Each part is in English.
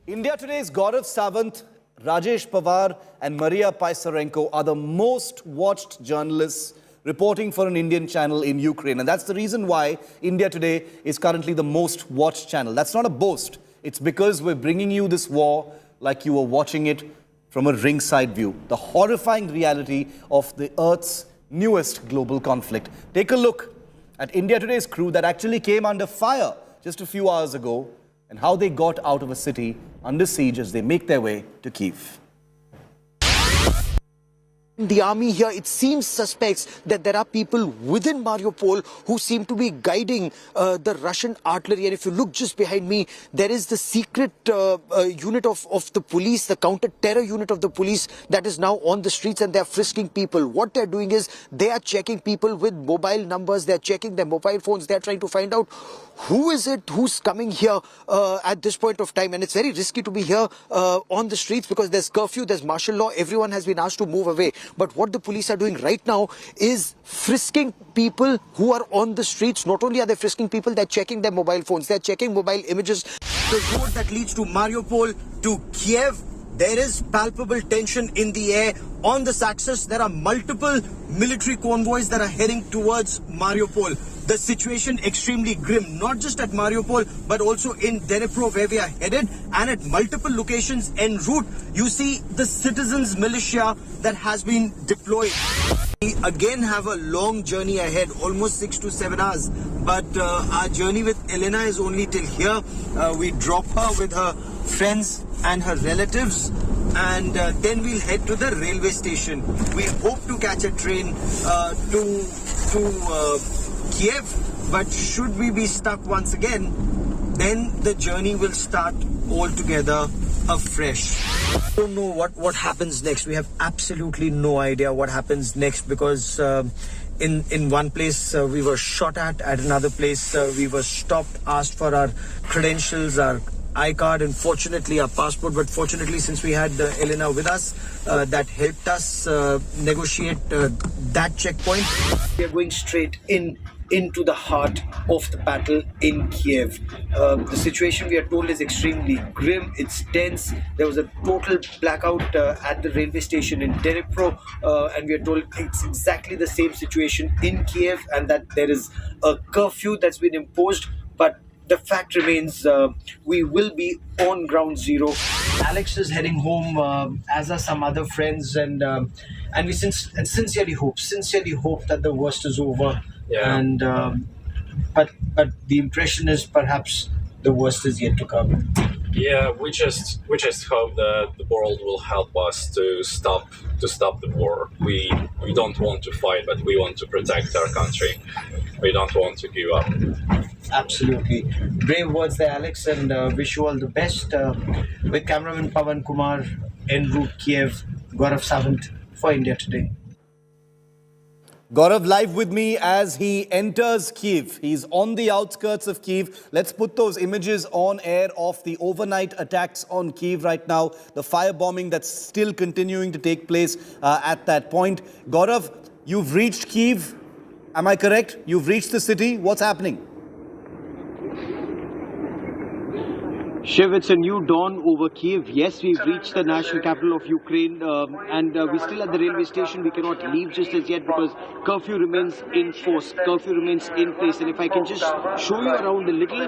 India Today's Gaurav Sawant, Rajesh Pawar and Maria Pysarenko are the most watched journalists reporting for an Indian channel in Ukraine. And that's the reason why India Today is currently the most watched channel. That's not a boast. It's because we're bringing you this war like you were watching it from a ringside view. The horrifying reality of the Earth's newest global conflict. Take a look at India Today's crew that actually came under fire just a few hours ago and how they got out of a city under siege as they make their way to Kyiv. The army here, it seems suspects that there are people within Mariupol who seem to be guiding the Russian artillery. And if you look just behind me, there is the secret unit of the police, the counter-terror unit of the police that is now on the streets, and they're frisking people. What they're doing is they are checking people with mobile numbers, they're checking their mobile phones, they're trying to find out who is it who's coming here at this point of time. And it's very risky to be here on the streets because there's curfew, there's martial law, everyone has been asked to move away. But what the police are doing right now is frisking people who are on the streets. Not only are they frisking people, they're checking their mobile phones, they're checking mobile images. The road that leads to Mariupol to Kiev, there is palpable tension in the air. On this axis, there are multiple military convoys that are heading towards Mariupol. The situation extremely grim, not just at Mariupol, but also in Dnipro where we are headed, and at multiple locations en route. You see the citizens militia that has been deployed. We again have a long journey ahead, almost 6 to 7 hours. But our journey with Elena is only till here. We drop her with her friends and her relatives, and then we'll head to the railway station. We hope to catch a train to Kiev, but should we be stuck once again, then the journey will start altogether afresh. I don't know what happens next. We have absolutely no idea what happens next because in one place we were shot at another place we were stopped, asked for our credentials, our I-card, and fortunately our passport. But fortunately, since we had Elena with us, that helped us negotiate that checkpoint. We are going straight into the heart of the battle in Kiev. The situation, we are told, is extremely grim. It's tense. There was a total blackout at the railway station in Dnipro, and we are told it's exactly the same situation in Kiev, and that there is a curfew that's been imposed. But the fact remains, we will be on ground zero. Alex is heading home, as are some other friends, and we sincerely hope that the worst is over. Yeah. And but the impression is perhaps the worst is yet to come. Yeah, we just hope that the world will help us to stop the war. We don't want to fight, but we want to protect our country. We don't want to give up. Absolutely. Brave words there, Alex, and wish you all the best. With cameraman Pawan Kumar, en route Kiev, Gaurav Sawant for India Today. Gaurav live with me as he enters Kyiv. He's on the outskirts of Kyiv. Let's put those images on air of the overnight attacks on Kyiv right now. The firebombing that's still continuing to take place at that point. Gaurav, you've reached Kyiv. Am I correct? You've reached the city. What's happening? Shiv, it's a new dawn over Kiev. Yes, we've reached the national capital of Ukraine and we're still at the railway station. We cannot leave just as yet because curfew remains in force. Curfew remains in place. And if I can just show you around a little,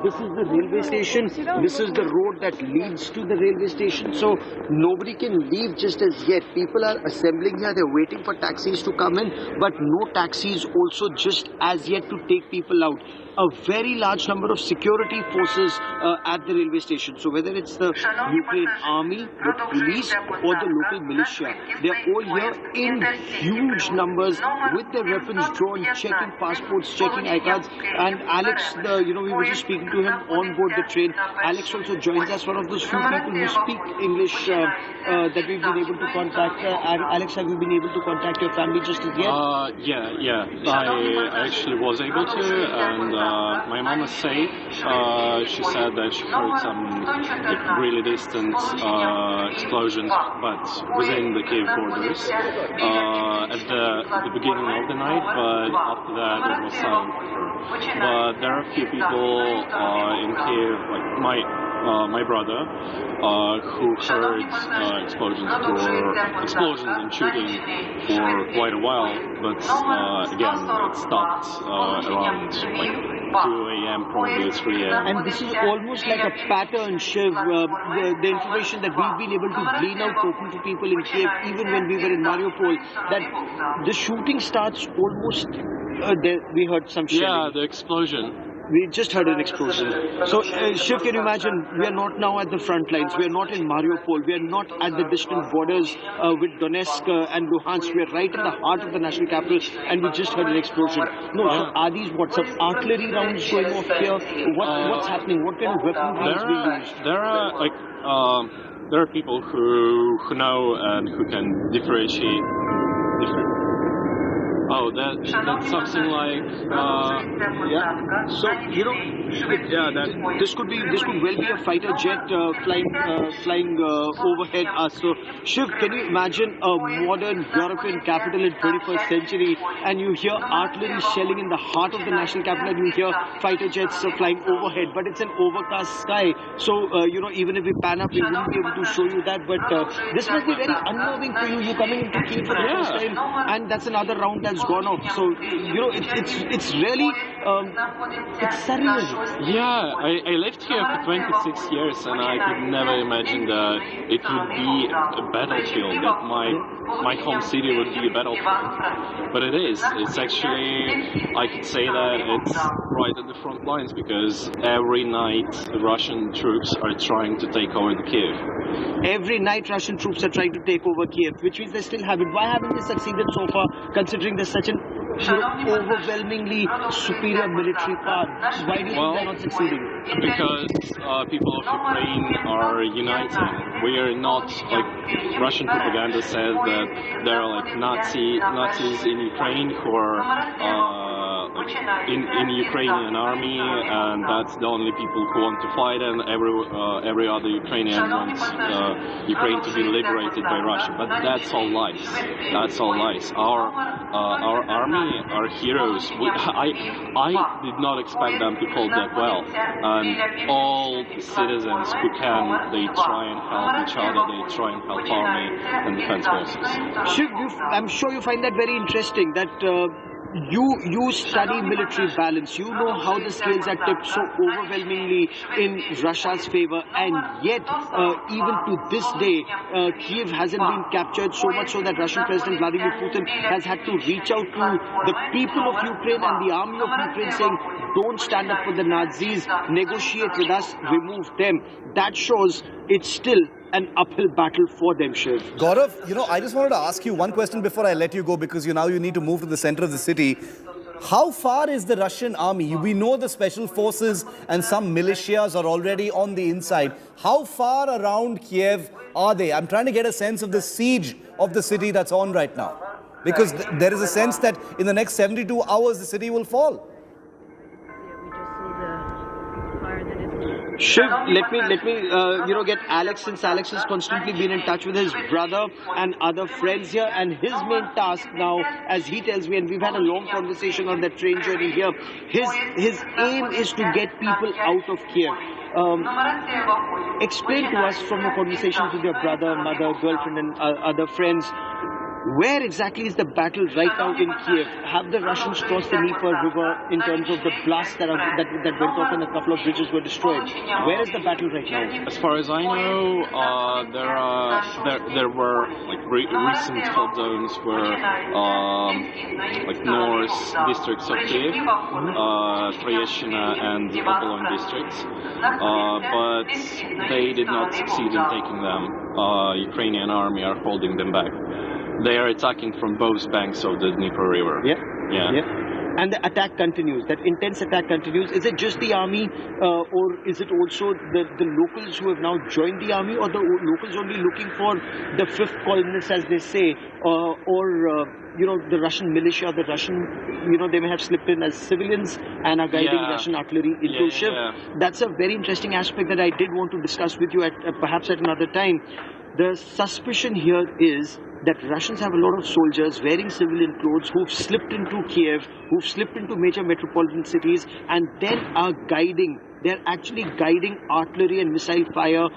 this is the railway station. This is the road that leads to the railway station. So nobody can leave just as yet. People are assembling here. They're waiting for taxis to come in, but no taxis also just as yet to take people out. A very large number of security forces at the railway station. So whether it's the Ukraine army, the police or the local militia, they're all here in huge numbers with their weapons drawn, checking passports, checking I-cards. And Alex, we were just speaking to him on board the train. Alex also joins us, one of those few people who speak English that we've been able to contact. Alex, have you been able to contact your family just as yet? Yeah. I actually was able to, and my mom is safe. She said that she heard some really distant explosions, but within the Kiev borders at the beginning of the night. But after that, it was silent. But there are a few people in Kiev, like my brother, who heard explosions and shooting for quite a while, but again, it stopped around like 2 a.m., probably 3 a.m. And this is almost like a pattern, Shiv. The information that we've been able to glean out talking to people in Kiev, even when we were in Mariupol, that the shooting starts almost. We heard some shelling. Yeah, the explosion. We just heard an explosion. So, Shiv, can you imagine, we are not now at the front lines. We are not in Mariupol. We are not at the distant borders with Donetsk and Luhansk. We are right in the heart of the national capital, and we just heard an explosion. No, so are these some artillery rounds going off here? What's happening? What kind of weaponry is being used? There are people who know and who can differentiate. Oh, that's something like yeah. So this could well be a fighter jet flying overhead us. So Shiv, can you imagine a modern European capital in 21st century, and you hear artillery shelling in the heart of the national capital, and you hear fighter jets flying overhead, but it's an overcast sky. So even if we pan up, we wouldn't be able to show you that. But this must be very unnerving for you. You're coming into Kiev for the first time, and that's another round that's gone off. So it's really it's surreal. Yeah, I lived here for 26 years, and I could never imagine that it would be a battlefield, that my home city would be a battlefield. But it is. It's actually, I could say that it's right at the front lines, because every night the Russian troops are trying to take over the Kiev. Every night Russian troops are trying to take over Kiev, which means they still haven't. Why haven't they succeeded so far, considering there's such an overwhelmingly superior military power? Why do you think they're not succeeding? Because people of Ukraine are uniting. We are not, like, Russian propaganda says that there are like Nazis in Ukraine who are in Ukrainian army, and that's the only people who want to fight, and every other Ukrainian wants Ukraine to be liberated by Russia. But that's all lies. That's all lies. Our army are heroes. I did not expect them to hold that well. And all citizens who can, they try and help each other. They try and help army and defense forces. Shiv, I'm sure you find that very interesting, that you study military balance. You know how the scales are tipped so overwhelmingly in Russia's favor, and yet even to this day Kiev hasn't been captured, so much so that Russian President Vladimir Putin has had to reach out to the people of Ukraine and the army of Ukraine, saying, don't stand up for the Nazis, negotiate with us, remove them. That shows it's still an uphill battle for them, Shiv. Gaurav, I just wanted to ask you one question before I let you go, because you need to move to the center of the city. How far is the Russian army? We know the special forces and some militias are already on the inside. How far around Kiev are they? I'm trying to get a sense of the siege of the city that's on right now, because there is a sense that in the next 72 hours the city will fall. Shiv, let me get Alex, since Alex has constantly been in touch with his brother and other friends here, and his main task now, as he tells me, and we've had a long conversation on that train journey here, his aim is to get people out of Kiev. Explain to us, from your conversations with your brother, mother, girlfriend and other friends, where exactly is the battle right now in Kiev? Have the Russians crossed the Dnipro river in terms of the blasts that went off and a couple of bridges were destroyed? Where is the battle right now? As far as I know, there were like recent fault zones where like north districts of Kiev, Tryeshina and the Obolon districts, but they did not succeed in taking them. Ukrainian army are holding them back. They are attacking from both banks of the Dnipro River. Yeah. And the attack continues. That intense attack continues. Is it just the army, or is it also the locals who have now joined the army, or the locals only looking for the fifth columnists, as they say, or the Russian militia, the Russian, they may have slipped in as civilians and are guiding Russian artillery into Shiv. That's a very interesting aspect that I did want to discuss with you perhaps at another time. The suspicion here is that Russians have a lot of soldiers wearing civilian clothes who've slipped into Kiev, who've slipped into major metropolitan cities, and then are guiding they're actually guiding artillery and missile fire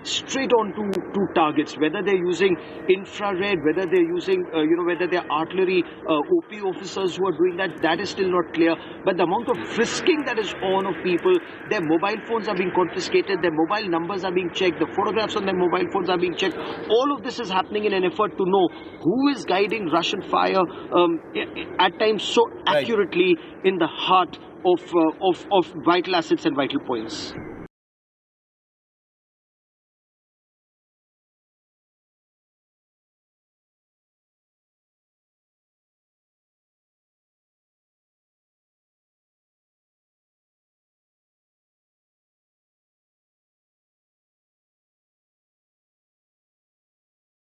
straight on to targets, whether they're using infrared, whether they're using, whether they're artillery OP officers who are doing that, that is still not clear. But the amount of frisking that is on of people, their mobile phones are being confiscated, their mobile numbers are being checked, the photographs on their mobile phones are being checked. All of this is happening in an effort to know who is guiding Russian fire at times so accurately in the heart of vital assets and vital points.